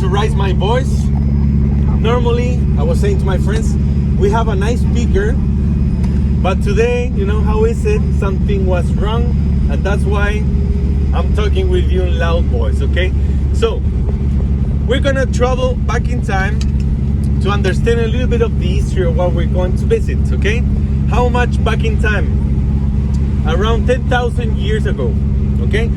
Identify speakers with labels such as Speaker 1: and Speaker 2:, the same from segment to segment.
Speaker 1: to raise my voice. Normally, I was saying to my friends, we have a nice speaker, but today, you know how is it? Something was wrong, and that's why I'm talking with you in loud voice, okay? So, we're gonna travel back in time to understand a little bit of the history of what we're going to visit, okay? How much back in time? Around 10,000 years ago, okay?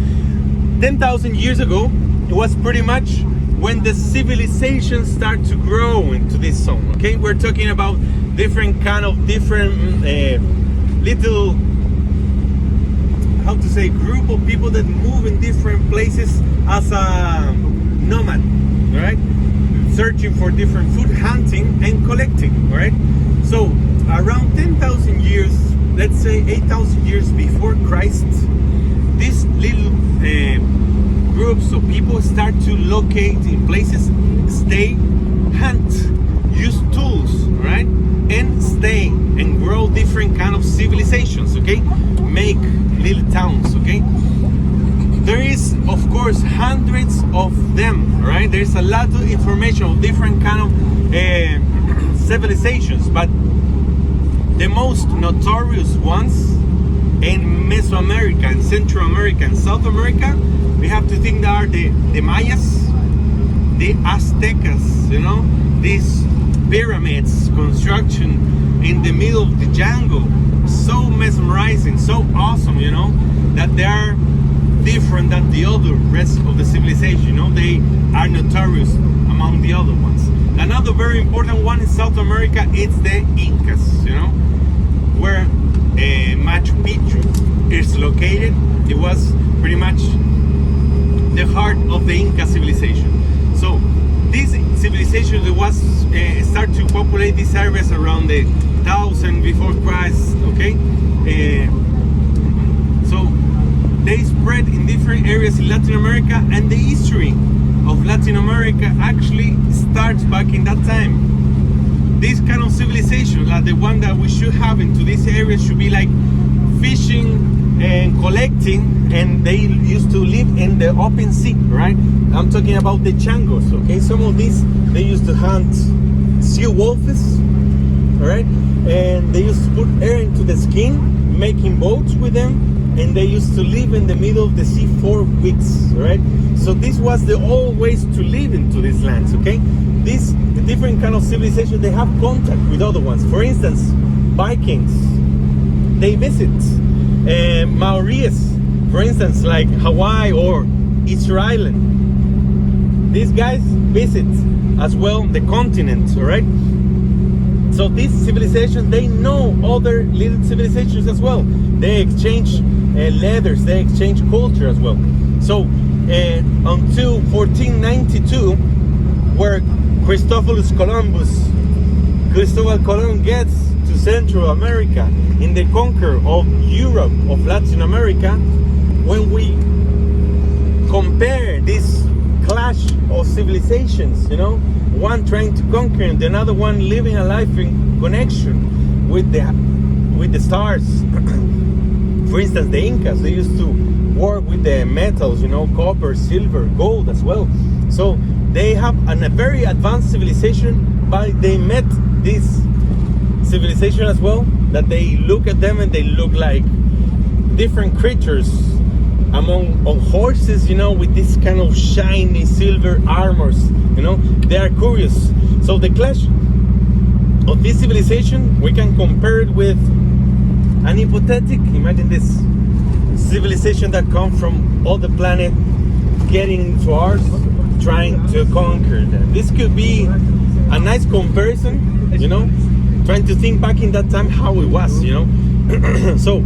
Speaker 1: 10,000 years ago, it was pretty much when the civilization started to grow into this zone, okay? We're talking about different little, how to say, group of people that move in different places as a nomad, right? Searching for different food, hunting and collecting, right? So around 10,000 years, let's say 8,000 years before Christ, these little groups of people start to locate in places, stay, hunt, use tools, right? And stay and grow different kind of civilizations, okay? Make little towns, okay? There is, of course, hundreds of them, right? There's a lot of information of different kind of civilizations, but the most notorious ones in Mesoamerica and Central America and South America, we have to think that are the Mayas, the Aztecas, you know, these pyramids, construction in the middle of the jungle, so mesmerizing, so awesome, you know, that they are different than the other rest of the civilization, you know, they are notorious among the other ones. Another very important one in South America is the Incas, you know, where Machu Picchu is located. It was pretty much the heart of the Inca civilization. So this civilization that was start to populate these areas around the 1000 before Christ, okay? So they spread in different areas in Latin America, and the history of Latin America actually starts back in that time. This kind of civilization, like the one that we should have into this area, should be like fishing and collecting, and they used to live in the open sea, right? I'm talking about the changos, okay? Some of these, they used to hunt sea wolves, all right? And they used to put air into the skin, making boats with them, and they used to live in the middle of the sea for weeks, right? So this was the old ways to live into these lands, okay? These different kind of civilizations, they have contact with other ones. For instance, Vikings, they visit. Maoris, for instance, like Hawaii or Easter Island. These guys visit as well the continent, all right? So these civilizations, they know other little civilizations as well. They exchange leathers, they exchange culture as well. So until 1492, where Cristobal Colon gets to Central America in the conquer of Europe, of Latin America, when we compare this clash of civilizations, you know, one trying to conquer and another one living a life in connection with the stars. For instance, the Incas, they used to work with the metals, you know, copper, silver, gold as well. So they have a very advanced civilization, but they met this civilization as well, that they look at them and they look like different creatures on horses, you know, with this kind of shiny silver armors, you know. They are curious. So the clash of this civilization, we can compare it with an hypothetic, imagine this civilization that comes from all the planet getting to ours, trying to conquer them. This could be a nice comparison, you know, trying to think back in that time how it was, you know. So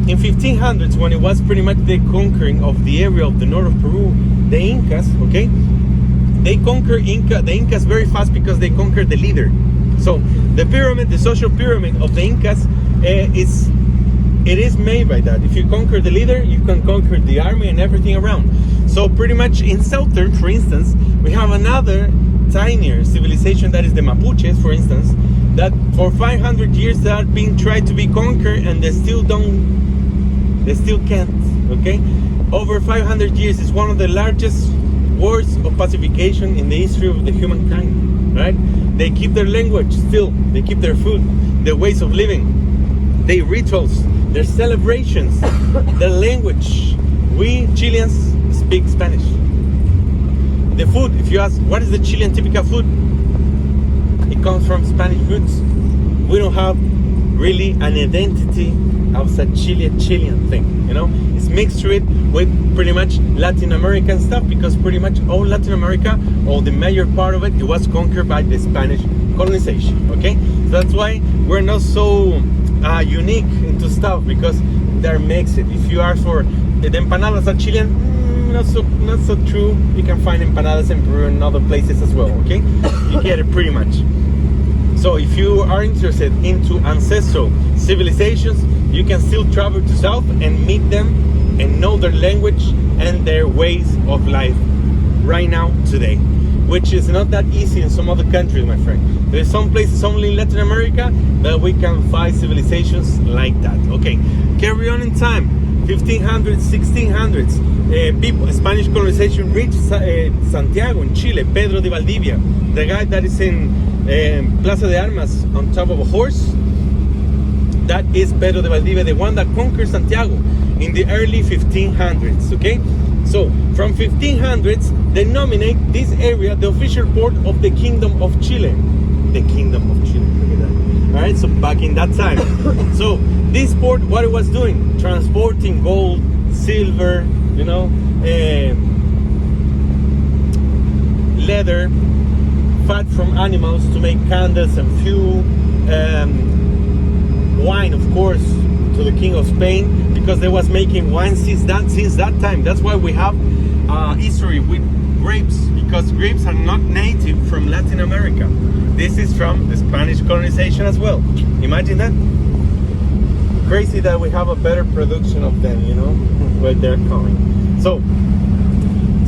Speaker 1: in 1500s, when it was pretty much the conquering of the area of the north of Peru, the Incas, okay, they conquer the Incas very fast because they conquered the leader. So the pyramid, the social pyramid of the Incas, it is made by that. If you conquer the leader, you can conquer the army and everything around. So pretty much in Southern, for instance, we have another tinier civilization that is the Mapuches, for instance, that for 500 years they are being tried to be conquered, and they still can't, okay? Over 500 years, is one of the largest wars of pacification in the history of the humankind, right? They keep their language still, they keep their food, their ways of living, their rituals, their celebrations, their language. We Chileans speak Spanish. The food, if you ask, what is the Chilean typical food? It comes from Spanish roots. We don't have really an identity of a Chilean thing, you know? It's mixed with pretty much Latin American stuff, because pretty much all Latin America, or the major part of it, it was conquered by the Spanish colonization, okay? So that's why we're not so unique into stuff, because they're mixed. If you ask for the empanadas are Chilean, not so true. You can find empanadas in Peru and other places as well, okay? You get it pretty much. So if you are interested into ancestral civilizations, you can still travel to South and meet them and know their language and their ways of life right now, today, which is not that easy in some other countries, my friend. There's some places only in Latin America that we can find civilizations like that. Okay, carry on in time. 1500s, 1600s, people, Spanish colonization reached Santiago in Chile. Pedro de Valdivia, the guy that is in Plaza de Armas on top of a horse, that is Pedro de Valdivia, the one that conquered Santiago in the early 1500s. Okay, so from 1500s they nominate this area the official port of the Kingdom of Chile. The Kingdom of Chile, look at that. All right, so back in that time, so this port, what it was doing, transporting gold, silver, you know, leather, fat from animals to make candles and fuel, wine, of course, to the King of Spain, because they was making wine since that time. That's why we have history with grapes, because grapes are not native from Latin America. This is from the Spanish colonization as well. Imagine that. Crazy that we have a better production of them, you know, where they're coming. So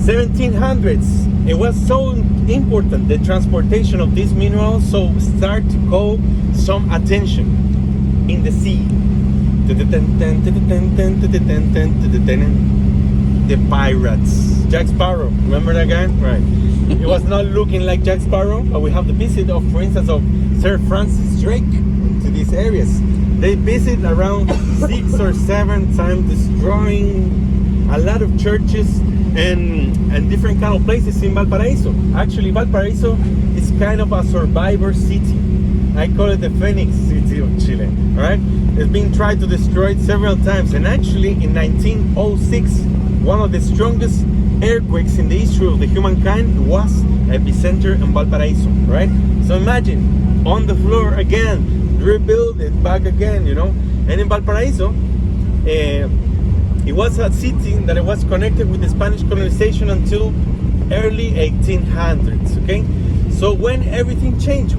Speaker 1: 1700s, it was so important, the transportation of these minerals, so start to call some attention in the sea. The pirates. Jack Sparrow, remember that guy? Right. It was not looking like Jack Sparrow, but we have the visit of, for instance, of Sir Francis Drake to these areas. They visit around 6 or 7 times, destroying a lot of churches and different kind of places in Valparaiso. Actually, Valparaiso is kind of a survivor city. I call it the Phoenix City of Chile. All right, it's been tried to destroy it several times, and actually in 1906, one of the strongest earthquakes in the history of the humankind was epicenter in Valparaiso. Right, so imagine on the floor again, rebuild it back again, you know. And in Valparaiso, it was a city that it was connected with the Spanish colonization until early 1800s. Okay, so when everything changed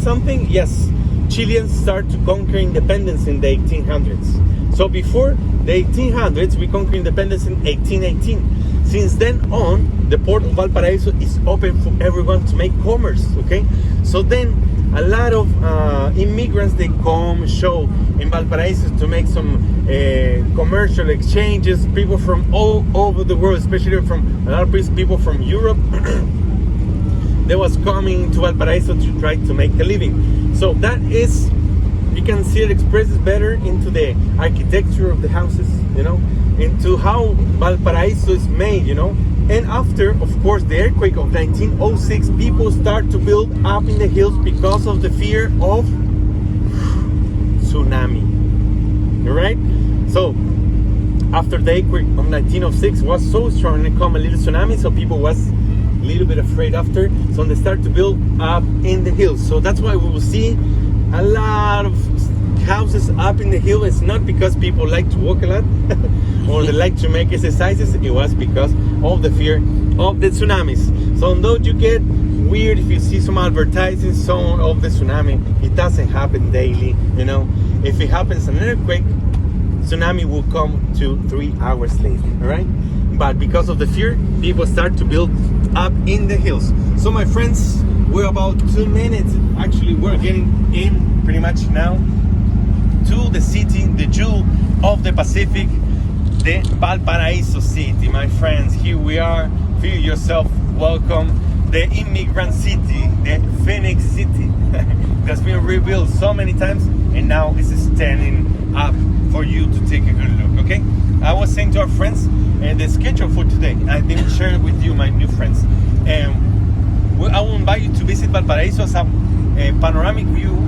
Speaker 1: something, yes, Chileans start to conquer independence in the 1800s. So before the 1800s, we conquered independence in 1818. Since then on, the port of Valparaiso is open for everyone to make commerce. Okay, so then a lot of immigrants, they come show in Valparaiso to make some commercial exchanges. People from all over the world, especially from a lot of people from Europe, they was coming to Valparaiso to try to make a living. So that is, you can see it expresses better into the architecture of the houses, you know, into how Valparaiso is made, you know. And after, of course, the earthquake of 1906, people start to build up in the hills because of the fear of tsunami. All right? So after the earthquake of 1906 was so strong, and come a little tsunami, so people was a little bit afraid after, so they start to build up in the hills. So that's why we will see a lot of houses up in the hill. It's not because people like to walk a lot or they like to make exercises. It was because of the fear of the tsunamis. So don't you get weird if you see some advertising song of the tsunami. It doesn't happen daily, you know. If it happens an earthquake, tsunami will come 2-3 hours later. All right, but because of the fear, people start to build up in the hills. So my friends, we're about 2 minutes, actually we're getting in pretty much now to the city, the jewel of the Pacific, the Valparaiso city. My friends, here we are feel yourself welcome. The immigrant city, the Phoenix city, that's been rebuilt so many times, and now it's standing up for you to take a good look. Okay, I was saying to our friends the schedule for today. I didn't share it with you, my new friends. I will invite you to visit Valparaiso as a panoramic view